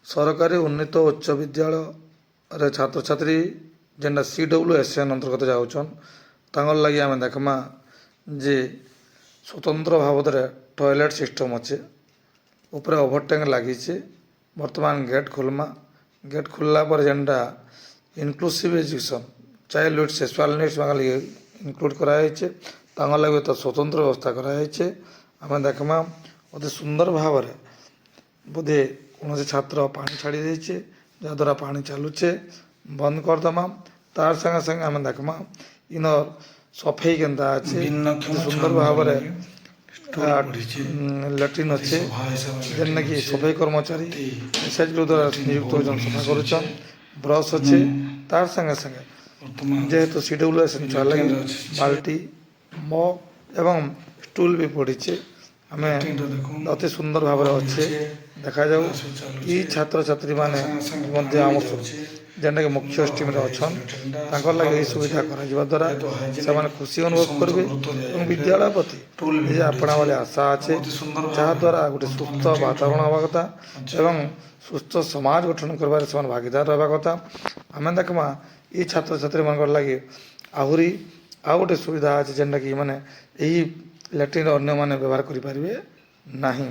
ସରକାରୀ ଉନ୍ନୀତ ଉଚ୍ଚ ବିଦ୍ୟାଳୟରେ ଛାତ୍ରଛାତ୍ରୀ ଯେନ୍ଟା CWSN ଅନ୍ତର୍ଗତ ଯାଉଛନ୍ ତାଙ୍କର୍ ଲାଗି ଆମେ ଦେଖ୍ମା ଯେ ସ୍ୱତନ୍ତ୍ର ଭାବରେ ଟଏଲେଟ୍ ସିଷ୍ଟମ୍ ଅଛେ, ଉପରେ ଓଭରଟ୍ୟାଙ୍କ୍ ଲାଗିଛେ। ବର୍ତ୍ତମାନ ଗେଟ୍ ଖୋଲ୍ମା, ଗେଟ୍ ଖୋଲ୍ଲା ପରେ ଯେନ୍ଟା inclusive education child with sexual needs ଲାଗି ଇନକ୍ଲୁଡ୍ କରାଯାଇଛେ, ତାଙ୍କର୍ ଲାଗି ତ ସ୍ୱତନ୍ତ୍ର ବ୍ୟବସ୍ଥା କରାଯାଇଛେ। ଆମେ ଦେଖ୍ମା ଅତି ସୁନ୍ଦର ଭାବରେ ବୋଧେ କୌଣସି ଛାତ୍ର ପାଣି ଛାଡ଼ି ଦେଇଛେ, ଯାହାଦ୍ୱାରା ପାଣି ଚାଲୁଛେ, ବନ୍ଦ କରିଦେମା। ତାର୍ ସାଙ୍ଗେ ସାଙ୍ଗେ ଆମେ ଦେଖ୍ମା ଇନର୍ ସଫେଇ କେନ୍ତା ଅଛେ, ସୁନ୍ଦର ଭାବରେ ଲାଟ୍ରିନ୍ ଅଛେ, ଯେନ୍ଟାକି ସଫେଇ କର୍ମଚାରୀ SHG ଦ୍ୱାରା ନିଯୁକ୍ତ ହଉଛନ୍, ସଫା କରୁଛନ୍। ବ୍ରସ୍ ଅଛେ, ତାର୍ ସାଙ୍ଗେ ସାଙ୍ଗେ ଯେହେତୁ CWSN ଛୁଆ ଲାଗି ବାଲ୍ଟି, ମଗ୍ ଏବଂ ଷ୍ଟୁଲ୍ ବି ପଡ଼ିଛେ। ଆମେ ଅତି ସୁନ୍ଦର ଭାବରେ ଅଛେ ଦେଖାଯାଉ। ଇ ଛାତ୍ରଛାତ୍ରୀମାନେ ମଧ୍ୟ ଆମର ଯେନ୍ଟାକି ମୁଖ୍ୟ ଷ୍ଟ୍ରିମ୍ରେ ଅଛନ୍, ତାଙ୍କର୍ ଲାଗି ଏହି ସୁବିଧା କରାଯିବା ଦ୍ୱାରା ସେମାନେ ଖୁସି ଅନୁଭବ କରିବେ ଏବଂ ବିଦ୍ୟାଳୟ ପ୍ରତି ନିଜେ ଆପଣା ଭଳି ଆଶା ଅଛି, ଯାହାଦ୍ୱାରା ଗୋଟେ ସୁସ୍ଥ ବାତାବରଣ ହେବା କଥା ଏବଂ ସୁସ୍ଥ ସମାଜ ଗଠନ କରିବାରେ ସେମାନେ ଭାଗିଦାର ହେବା କଥା। ଆମେ ଦେଖ୍ମା ଇ ଛାତ୍ରଛାତ୍ରୀମାନଙ୍କର ଲାଗି ଆହୁରି ଆଉ ଗୋଟେ ସୁବିଧା ଅଛି, ଯେନ୍ଟାକି ମାନେ ଏହି ଲାଟ୍ରିନ୍ର ଅନ୍ୟମାନେ ବ୍ୟବହାର କରିପାରିବେ ନାହିଁ।